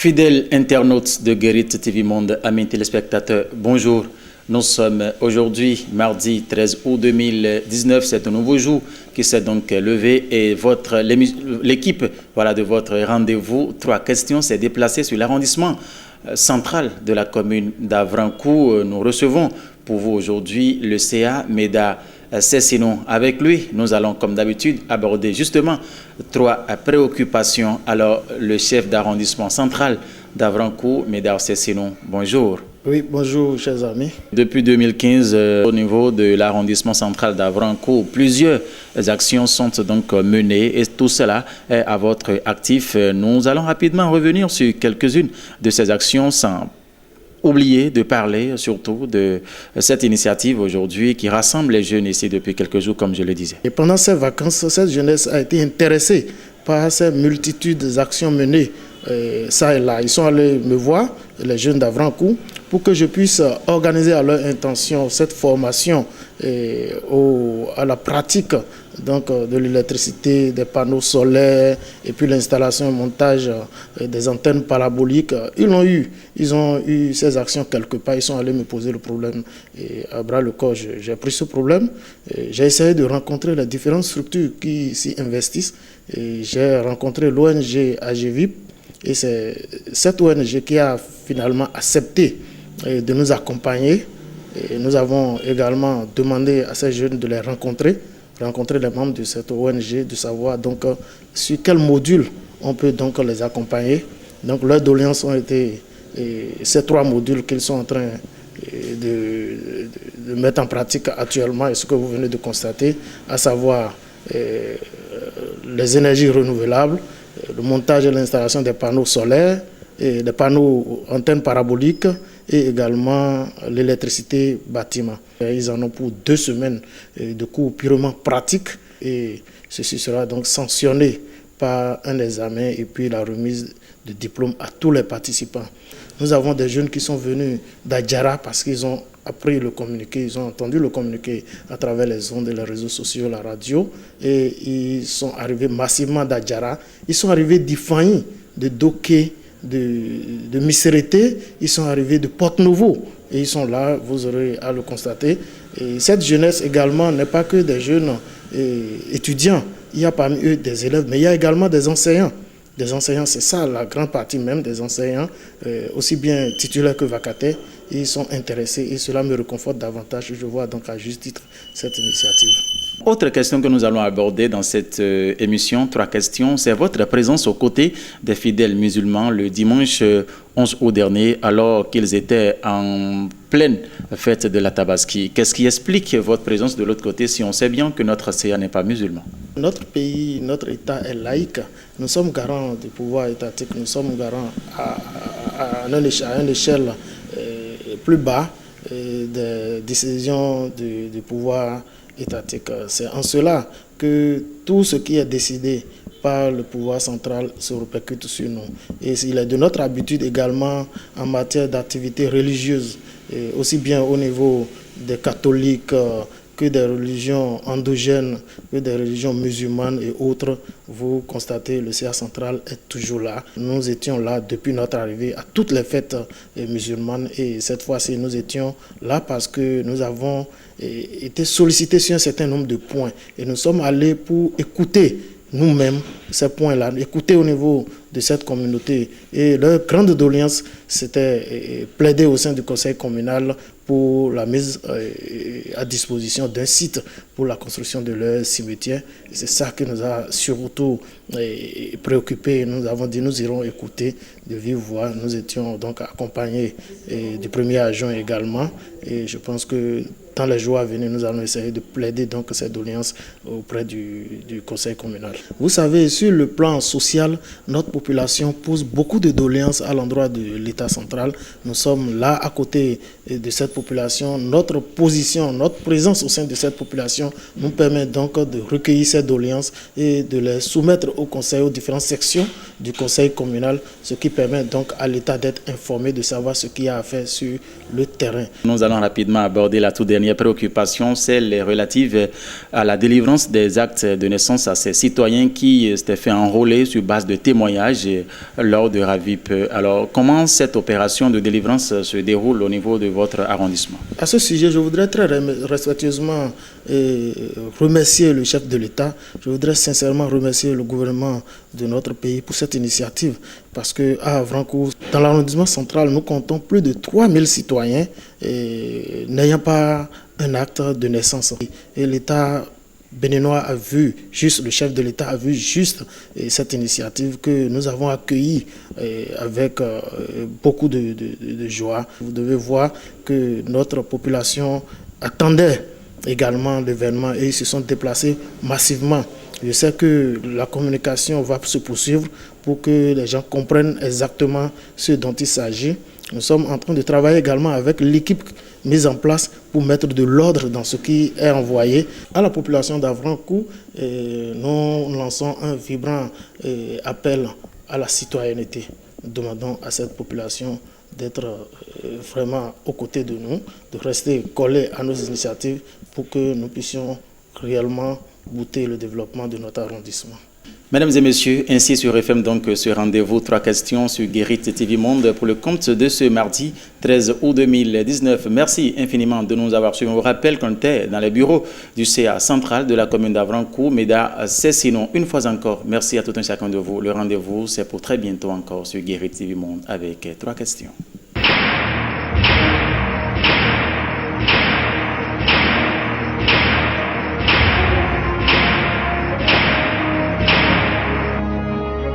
Fidèles internautes de Guérit TV Monde, amis téléspectateurs, bonjour. Nous sommes aujourd'hui, mardi 13 août 2019, c'est un nouveau jour qui s'est donc levé et l'équipe de votre rendez-vous 3 questions s'est déplacée sur l'arrondissement central de la commune d'Avrancourt. Nous recevons pour vous aujourd'hui le CA Meda Cessinon. Avec lui, nous allons comme d'habitude aborder justement 3 préoccupations. Alors, le chef d'arrondissement central d'Avrancourt, Meda Cessinon, bonjour. Oui, bonjour chers amis. Depuis 2015, au niveau de l'arrondissement central d'Avrancourt, plusieurs actions sont donc menées et tout cela est à votre actif. Nous allons rapidement revenir sur quelques-unes de ces actions sans oublier de parler surtout de cette initiative aujourd'hui qui rassemble les jeunes ici depuis quelques jours, comme je le disais. Et pendant ces vacances, cette jeunesse a été intéressée par ces multitudes d'actions menées ça et là. Ils sont allés me voir, les jeunes d'Avrancourt, pour que je puisse organiser à leur intention cette formation à la pratique donc, de l'électricité, des panneaux solaires et puis l'installation et montage des antennes paraboliques. Ils ont eu ces actions quelque part, ils sont allés me poser le problème et à bras le corps, j'ai pris ce problème. J'ai essayé de rencontrer les différentes structures qui s'y investissent et j'ai rencontré l'ONG AGVIP et c'est cette ONG qui a finalement accepté de nous accompagner. Et nous avons également demandé à ces jeunes de les rencontrer les membres de cette ONG, de savoir donc sur quel module on peut donc les accompagner. Donc leurs doléances ont été ces 3 modules qu'ils sont en train de mettre en pratique actuellement et ce que vous venez de constater, à savoir les énergies renouvelables, le montage et l'installation des panneaux solaires, et des panneaux antennes paraboliques et également l'électricité bâtiment. Ils en ont pour 2 semaines de cours purement pratiques et ceci sera donc sanctionné par un examen et puis la remise de diplôme à tous les participants. Nous avons des jeunes qui sont venus d'Adjara parce qu'ils ont appris le communiqué, ils ont entendu le communiqué à travers les ondes, les réseaux sociaux, la radio et ils sont arrivés massivement d'Adjara. Ils sont arrivés d'Ifanyi, de Doké, de Missérété, ils sont arrivés de Porte-Nouveau et ils sont là, vous aurez à le constater. Et cette jeunesse également n'est pas que des jeunes étudiants, il y a parmi eux des élèves, mais il y a également des enseignants. Des enseignants, c'est ça la grande partie même des enseignants, aussi bien titulaires que vacataires, ils sont intéressés et cela me réconforte davantage. Je vois donc à juste titre cette initiative. Autre question que nous allons aborder dans cette émission, 3 questions, c'est votre présence aux côtés des fidèles musulmans le dimanche 11 août dernier, alors qu'ils étaient en pleine fête de la Tabaski. Qu'est-ce qui explique votre présence de l'autre côté si on sait bien que notre CA n'est pas musulman? Notre pays, notre État est laïque. Nous sommes garants du pouvoir étatique, nous sommes garants à une échelle plus bas des décisions du pouvoir étatique. C'est en cela que tout ce qui est décidé par le pouvoir central se répercute sur nous. Et il est de notre habitude également en matière d'activités religieuses, aussi bien au niveau des catholiques que des religions endogènes, que des religions musulmanes et autres. Vous constatez, le CA central est toujours là. Nous étions là depuis notre arrivée à toutes les fêtes musulmanes et cette fois-ci, nous étions là parce que nous avons été sollicités sur un certain nombre de points et nous sommes allés pour écouter nous-mêmes ces points-là, écouter au niveau de cette communauté. Et leur grande doléance, c'était plaider au sein du conseil communal pour la mise à disposition d'un site pour la construction de leur cimetière. C'est ça qui nous a surtout préoccupés. Nous avons dit nous irons écouter de vive voix. Nous étions donc accompagnés du premier agent également. Et je pense que dans les jours à venir, nous allons essayer de plaider donc cette doléance auprès du conseil communal. Vous savez, sur le plan social, notre population pose beaucoup de doléances à l'endroit de l'État central. Nous sommes là à côté de cette population, notre position, notre présence au sein de cette population nous permet donc de recueillir ces doléances et de les soumettre au conseil, aux différentes sections du conseil communal, ce qui permet donc à l'État d'être informé, de savoir ce qu'il y a à faire sur le terrain. Nous allons rapidement aborder la toute dernière préoccupation, celle relative à la délivrance des actes de naissance à ces citoyens qui s'étaient fait enrôler sur base de témoignages lors de Ravip. Alors, comment cette opération de délivrance se déroule au niveau de votre arrondissement? À ce sujet, je voudrais très respectueusement remercier le chef de l'État. Je voudrais sincèrement remercier le gouvernement de notre pays pour cette initiative, parce qu'à Havrancourt, dans l'arrondissement central, nous comptons plus de 3000 citoyens n'ayant pas un acte de naissance. Et l'État béninois a vu juste, le chef de l'État a vu juste cette initiative que nous avons accueillie avec beaucoup de joie. Vous devez voir que notre population attendait également l'événement et ils se sont déplacés massivement. Je sais que la communication va se poursuivre pour que les gens comprennent exactement ce dont il s'agit. Nous sommes en train de travailler également avec l'équipe mise en place pour mettre de l'ordre dans ce qui est envoyé à la population d'Havrancourt. Nous lançons un vibrant appel à la citoyenneté. Nous demandons à cette population d'être vraiment aux côtés de nous, de rester collés à nos initiatives pour que nous puissions réellement goûter le développement de notre arrondissement. Mesdames et messieurs, ainsi sur FM donc ce rendez-vous 3 questions sur Guérit TV Monde pour le compte de ce mardi 13 août 2019. Merci infiniment de nous avoir suivis. On vous rappelle qu'on était dans les bureaux du CA central de la commune d'Havrancourt, Méda, sinon une fois encore, merci à tout un chacun de vous. Le rendez-vous c'est pour très bientôt encore sur Guérit TV Monde avec 3 questions.